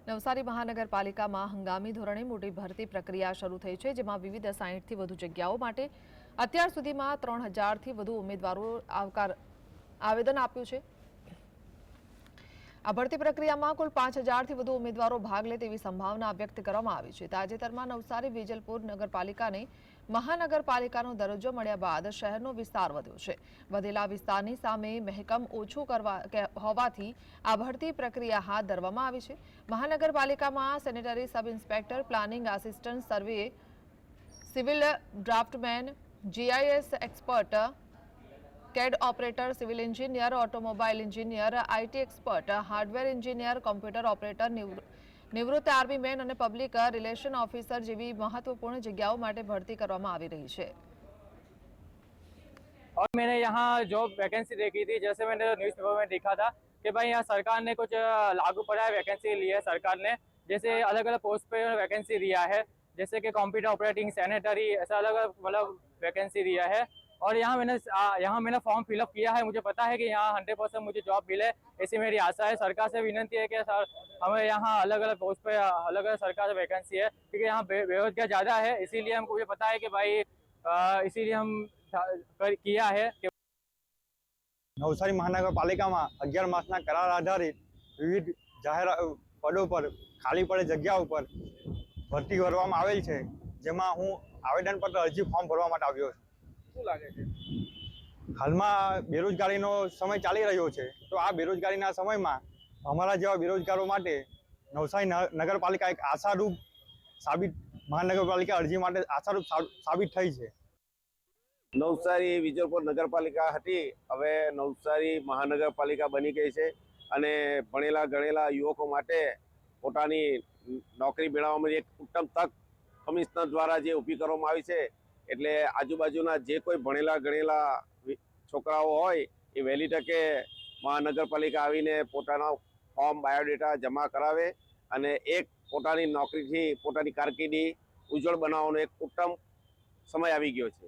નવસારી મહાનગરપાલિકામાં હંગામી ધોરણે મોટી ભરતી પ્રક્રિયા શરૂ થઈ છે, જેમાં વિવિધ 60થી વધુ જગ્યાઓ માટે અત્યાર સુધીમાં 3000થી વધુ ઉમેદવારો આવેદન આપ્યું છે। આ ભરતી પ્રક્રિયામાં કુલ 5000થી વધુ ઉમેદવારો ભાગ લે તેવી સંભાવના વ્યક્ત કરવામાં આવી છે। તાજેતરમાં નવસારી વેજલપુર નગરપાલિકાને મહાનગરપાલિકાનો દરજ્જો મળ્યા બાદ શહેરનો વિસ્તાર વધ્યો છે। વધેલા વિસ્તારની સામે મહેકમ ઓછું હોવાથી આ ભરતી પ્રક્રિયા હાથ ધરવામાં આવી છે। મહાનગરપાલિકામાં sanitary sub inspector, planning assistant, survey, civil draftsman, GIS expert, CAD operator, civil engineer, automobile engineer, IT expert, hardware engineer, computer operator, निवृत्त आर्मी मैन और पब्लिक रिलेशन ऑफिसर જેવી महत्वपूर्ण जगहों માટે भर्ती કરવામાં આવી રહી છે। और मैंने यहाँ जॉब वैकेंसी देखी थी, जैसे मैंने न्यूज़पेपर में देखा था कि भाई यहाँ सरकार ने कुछ लागू पड़ा है, वैकेंसी ली है सरकार ने, जैसे अलग अलग पोस्ट पे वैकेंसी दिया है, जैसे कि कंप्यूटर ऑपरेटिंग, सैनिटरी, ऐसा अलग अलग मतलब वैकेंसी दिया है। और यहाँ मैंने फॉर्म फिलअप किया है। मुझे पता है कि यहाँ 100% मुझे जॉब मिले, ऐसी मेरी आशा है। सरकार से विनती है कि सर हमें यहाँ अलग अलग पोस्ट पे अलग अलग सरकार से वैकेंसी है, क्योंकि यहाँ बेरोजगार ज़्यादा है, इसीलिए हमको मुझे पता है कि भाई इसीलिए हम किया है। नवसारी महानगरपालिका में 11 मासना करार आधारित विविध जाहिर पदों पर खाली पड़े जग्याओं पर भर्ती करवामां आवेल छे, जेमां हूँ आवेदन पत्र अरजी फॉर्म भरवा माटे आव्यो छुं। શું લાગે છે? हालमां बेरोजगारीनो समय चाली रह्यो छे, तो आ बेरोजगारीना समयमां अमारा जेवा बेरोजगारों माटे नवसारी नगरपालिका एक आशारूप साबित महानगरपालिका अरजी माटे आशारूप साबित थई छे। नवसारी विजयपुर नगरपालिका हती, हवे नवसारी महानगरपालिका बनी गई है अने भणेला गणेला युवकों माटे पोतानी नौकरी मेळववा एक उत्तम तक कमिश्नर द्वारा जे ऊभी करवामां आवी छे। एटले आजुबाजुना जे कोई भणेला गणेला छोकराओ होय ए वहेली तके महानगरपालिका आवीने पोतानो फॉर्म बायोडेटा जमा करावे अने एक पोतानी नौकरीथी पोतानी कारकिर्दी उज्जवल बनावવાનો एक उत्तम समय आवी गयो छे।